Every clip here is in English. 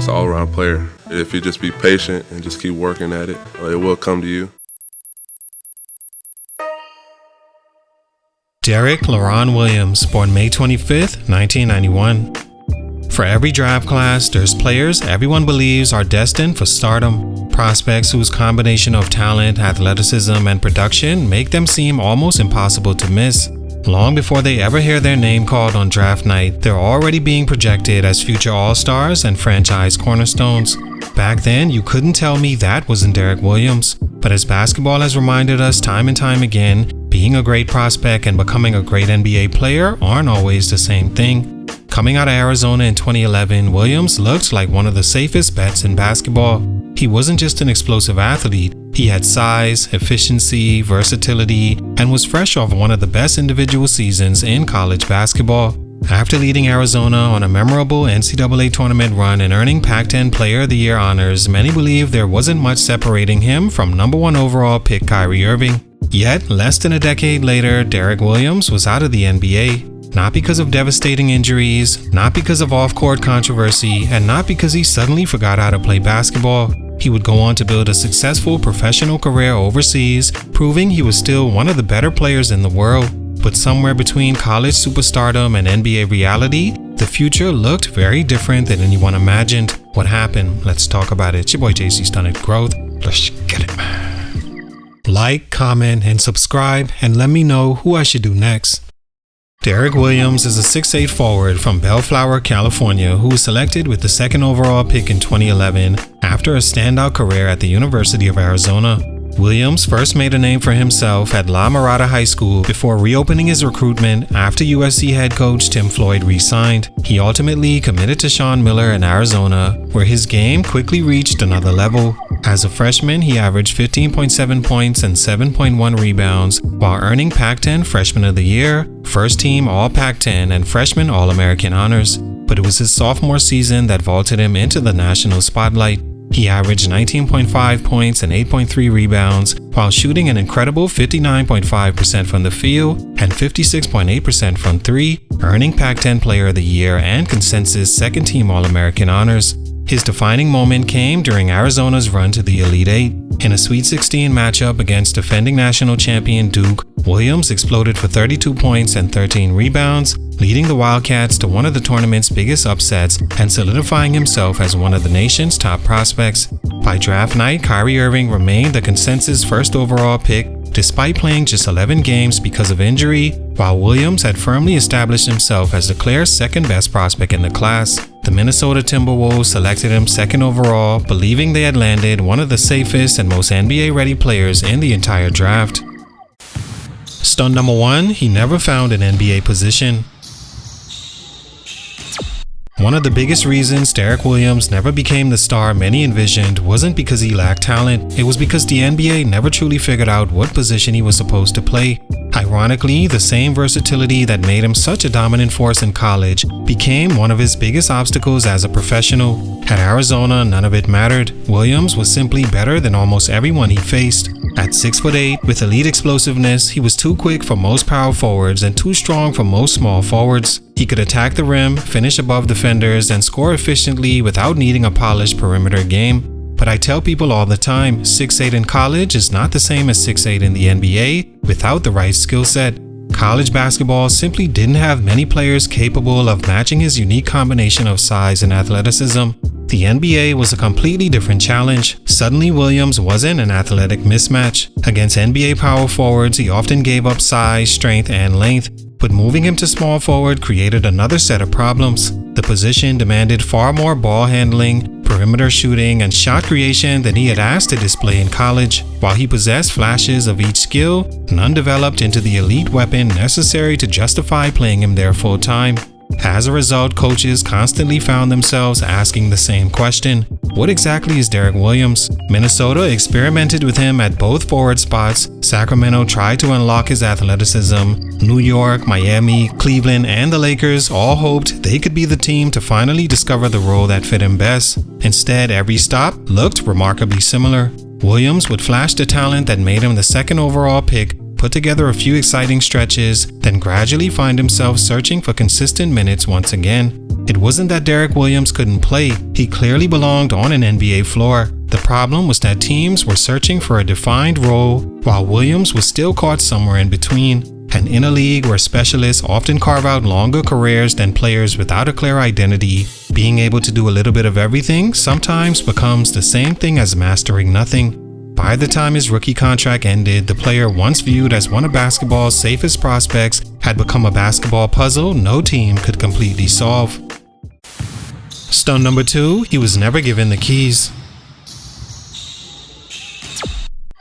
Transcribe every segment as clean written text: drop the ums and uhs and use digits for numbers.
just an all-around player. If you just be patient and just keep working at it, it will come to you. Derrick Williams, born May 25th, 1991. For every draft class, there's players everyone believes are destined for stardom. Prospects whose combination of talent, athleticism, and production make them seem almost impossible to miss. Long before they ever hear their name called on draft night, they're already being projected as future all-stars and franchise cornerstones. Back then, you couldn't tell me that wasn't Derrick Williams. But as basketball has reminded us time and time again, being a great prospect and becoming a great NBA player aren't always the same thing. Coming out of Arizona in 2011, Williams looked like one of the safest bets in basketball. He wasn't just an explosive athlete. He had size, efficiency, versatility, and was fresh off one of the best individual seasons in college basketball. After leading Arizona on a memorable NCAA tournament run and earning Pac-10 Player of the Year honors, many believe there wasn't much separating him from #1 overall pick Kyrie Irving. Yet, less than a decade later, Derrick Williams was out of the NBA. Not because of devastating injuries, not because of off-court controversy, and not because he suddenly forgot how to play basketball. He would go on to build a successful professional career overseas, proving he was still one of the better players in the world. But somewhere between college superstardom and NBA reality, the future looked very different than anyone imagined. What happened? Let's talk about it. It's your boy JC Stunted Growth. Let's get it. Like, comment, and subscribe, and let me know who I should do next. Derrick Williams is a 6'8" forward from Bellflower, California, who was selected with the 2nd overall pick in 2011 after a standout career at the University of Arizona. Williams first made a name for himself at La Mirada High School before reopening his recruitment after USC head coach Tim Floyd re-signed. He ultimately committed to Sean Miller in Arizona, where his game quickly reached another level. As a freshman, he averaged 15.7 points and 7.1 rebounds while earning Pac-10 Freshman of the Year, First Team All-Pac-10, and Freshman All-American honors. But it was his sophomore season that vaulted him into the national spotlight. He averaged 19.5 points and 8.3 rebounds while shooting an incredible 59.5% from the field and 56.8% from three, earning Pac-10 Player of the Year and consensus Second Team All-American honors. His defining moment came during Arizona's run to the Elite Eight. In a Sweet 16 matchup against defending national champion Duke, Williams exploded for 32 points and 13 rebounds, leading the Wildcats to one of the tournament's biggest upsets and solidifying himself as one of the nation's top prospects. By draft night, Kyrie Irving remained the consensus 1st overall pick despite playing just 11 games because of injury, while Williams had firmly established himself as the clear 2nd best prospect in the class. The Minnesota Timberwolves selected him 2nd overall, believing they had landed one of the safest and most NBA-ready players in the entire draft. Stunt number 1, he never found an NBA position. One of the biggest reasons Derrick Williams never became the star many envisioned wasn't because he lacked talent, it was because the NBA never truly figured out what position he was supposed to play. Ironically, the same versatility that made him such a dominant force in college became one of his biggest obstacles as a professional. At Arizona, none of it mattered. Williams was simply better than almost everyone he faced. At 6'8", with elite explosiveness, he was too quick for most power forwards and too strong for most small forwards. He could attack the rim, finish above defenders, and score efficiently without needing a polished perimeter game. But I tell people all the time, 6'8" in college is not the same as 6'8" in the NBA without the right skill set. College basketball simply didn't have many players capable of matching his unique combination of size and athleticism. The NBA was a completely different challenge. Suddenly, Williams wasn't an athletic mismatch. Against NBA power forwards, he often gave up size, strength, and length. But moving him to small forward created another set of problems. The position demanded far more ball handling, perimeter shooting, and shot creation than he had asked to display in college. While he possessed flashes of each skill, none developed into the elite weapon necessary to justify playing him there full time. As a result, coaches constantly found themselves asking the same question: what exactly is Derrick Williams? Minnesota experimented with him at both forward spots. Sacramento tried to unlock his athleticism. New York, Miami, Cleveland, and the Lakers all hoped they could be the team to finally discover the role that fit him best. Instead, every stop looked remarkably similar. Williams would flash the talent that made him the 2nd overall pick, put together a few exciting stretches, then gradually find himself searching for consistent minutes once again. It wasn't that Derrick Williams couldn't play, he clearly belonged on an NBA floor. The problem was that teams were searching for a defined role, while Williams was still caught somewhere in between. And in a league where specialists often carve out longer careers than players without a clear identity, being able to do a little bit of everything sometimes becomes the same thing as mastering nothing. By the time his rookie contract ended, the player once viewed as one of basketball's safest prospects had become a basketball puzzle no team could completely solve. Stunt number 2, he was never given the keys.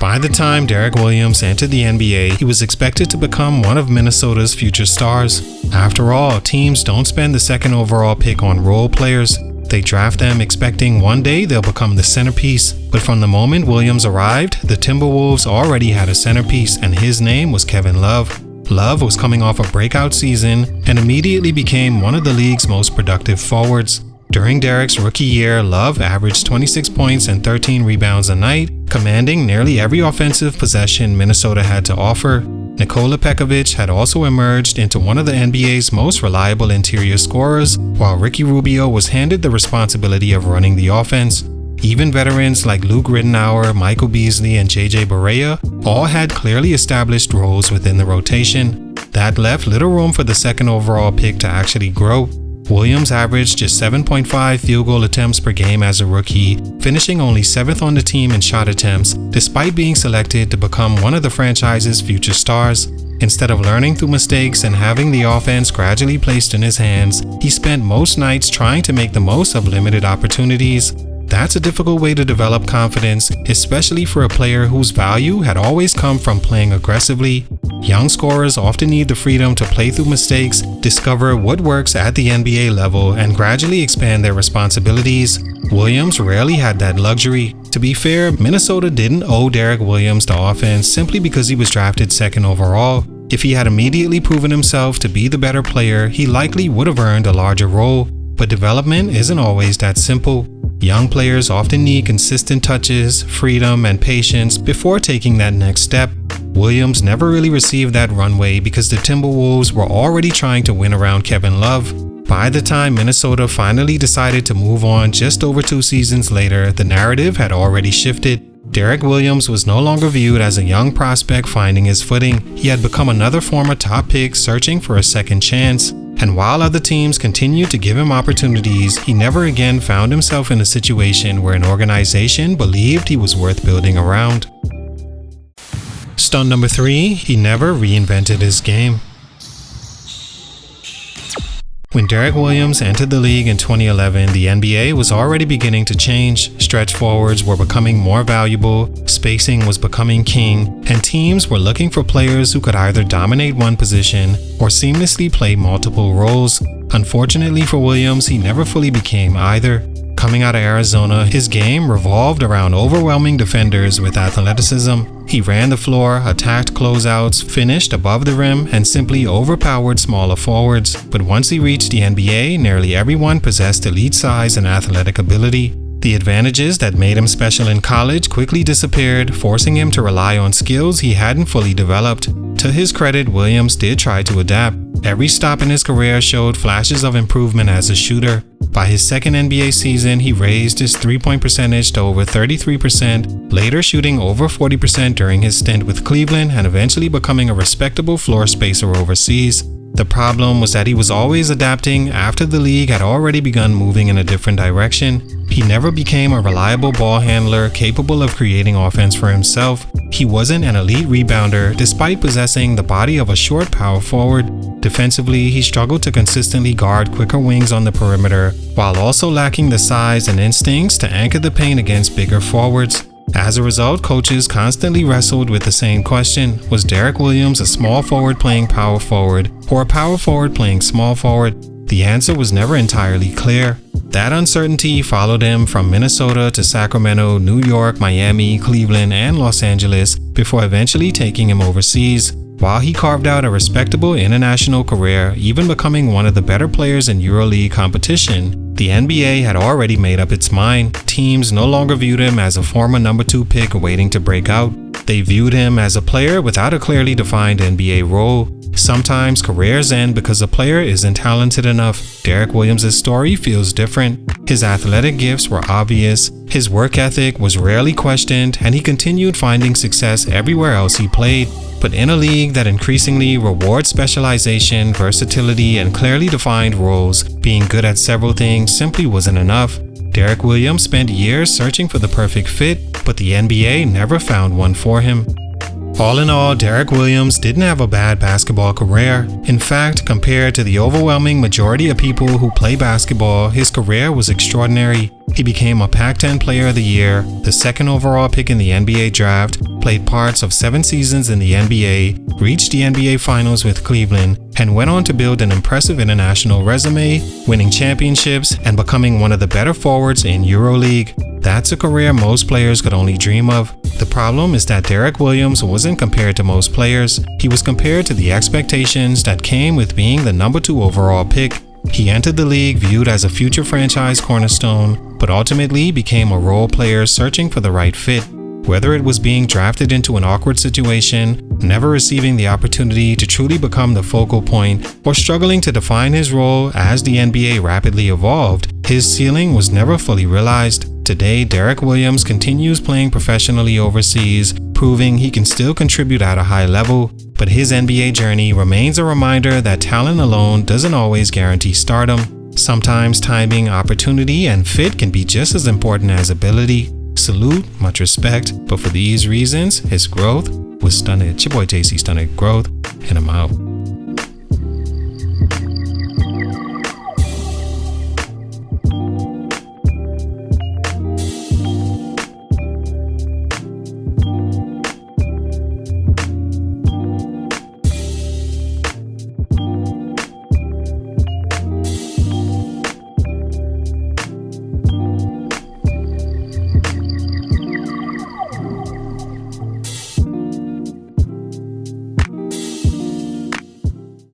By the time Derrick Williams entered the NBA, he was expected to become one of Minnesota's future stars. After all, teams don't spend the second overall pick on role players. They draft them expecting one day they'll become the centerpiece. But from the moment Williams arrived, the Timberwolves already had a centerpiece, and his name was Kevin Love. Love was coming off a breakout season and immediately became one of the league's most productive forwards. During Derrick's rookie year, Love averaged 26 points and 13 rebounds a night, commanding nearly every offensive possession Minnesota had to offer. Nikola Pekovic had also emerged into one of the NBA's most reliable interior scorers, while Ricky Rubio was handed the responsibility of running the offense. Even veterans like Luke Rittenauer, Michael Beasley, and JJ Barea all had clearly established roles within the rotation. That left little room for the second overall pick to actually grow. Williams averaged just 7.5 field goal attempts per game as a rookie, finishing only 7th on the team in shot attempts, despite being selected to become one of the franchise's future stars. Instead of learning through mistakes and having the offense gradually placed in his hands, he spent most nights trying to make the most of limited opportunities. That's a difficult way to develop confidence, especially for a player whose value had always come from playing aggressively. Young scorers often need the freedom to play through mistakes, discover what works at the NBA level, and gradually expand their responsibilities. Williams rarely had that luxury. To be fair, Minnesota didn't owe Derrick Williams the offense simply because he was drafted second overall. If he had immediately proven himself to be the better player, he likely would have earned a larger role. But development isn't always that simple. Young players often need consistent touches, freedom, and patience before taking that next step. Williams never really received that runway because the Timberwolves were already trying to win around Kevin Love. By the time Minnesota finally decided to move on just over 2 seasons later, the narrative had already shifted. Derrick Williams was no longer viewed as a young prospect finding his footing. He had become another former top pick searching for a second chance. And while other teams continued to give him opportunities, he never again found himself in a situation where an organization believed he was worth building around. Stunt number 3, he never reinvented his game. When Derrick Williams entered the league in 2011, the NBA was already beginning to change. Stretch forwards were becoming more valuable, spacing was becoming king, and teams were looking for players who could either dominate one position or seamlessly play multiple roles. Unfortunately for Williams, he never fully became either. Coming out of Arizona, his game revolved around overwhelming defenders with athleticism. He ran the floor, attacked closeouts, finished above the rim, and simply overpowered smaller forwards. But once he reached the NBA, nearly everyone possessed elite size and athletic ability. The advantages that made him special in college quickly disappeared, forcing him to rely on skills he hadn't fully developed. To his credit, Williams did try to adapt. Every stop in his career showed flashes of improvement as a shooter. By his second NBA season, he raised his three-point percentage to over 33%, later shooting over 40% during his stint with Cleveland and eventually becoming a respectable floor spacer overseas. The problem was that he was always adapting after the league had already begun moving in a different direction. He never became a reliable ball handler capable of creating offense for himself. He wasn't an elite rebounder despite possessing the body of a short power forward. Defensively, he struggled to consistently guard quicker wings on the perimeter, while also lacking the size and instincts to anchor the paint against bigger forwards. As a result, coaches constantly wrestled with the same question: was Derrick Williams a small forward playing power forward, or a power forward playing small forward? The answer was never entirely clear. That uncertainty followed him from Minnesota to Sacramento, New York, Miami, Cleveland, and Los Angeles before eventually taking him overseas. While he carved out a respectable international career, even becoming one of the better players in EuroLeague competition, the NBA had already made up its mind. Teams no longer viewed him as a former number 2 pick waiting to break out. They viewed him as a player without a clearly defined NBA role. Sometimes careers end because a player isn't talented enough. Derrick Williams' story feels different. His athletic gifts were obvious, his work ethic was rarely questioned, and he continued finding success everywhere else he played. But in a league that increasingly rewards specialization, versatility, and clearly defined roles, being good at several things simply wasn't enough. Derrick Williams spent years searching for the perfect fit, but the NBA never found one for him. All in all, Derrick Williams didn't have a bad basketball career. In fact, compared to the overwhelming majority of people who play basketball, his career was extraordinary. He became a Pac-10 Player of the Year, the second overall pick in the NBA draft, played parts of 7 seasons in the NBA, reached the NBA Finals with Cleveland, and went on to build an impressive international resume, winning championships and becoming one of the better forwards in EuroLeague. That's a career most players could only dream of. The problem is that Derrick Williams wasn't compared to most players. He was compared to the expectations that came with being the number 2 overall pick. He entered the league viewed as a future franchise cornerstone, but ultimately became a role player searching for the right fit. Whether it was being drafted into an awkward situation, never receiving the opportunity to truly become the focal point, or struggling to define his role as the NBA rapidly evolved, his ceiling was never fully realized. Today, Derrick Williams continues playing professionally overseas, proving he can still contribute at a high level. But his NBA journey remains a reminder that talent alone doesn't always guarantee stardom. Sometimes timing, opportunity, and fit can be just as important as ability. Salute, much respect, but for these reasons, his growth was stunted. It's your boy JC Stunted Growth, and I'm out.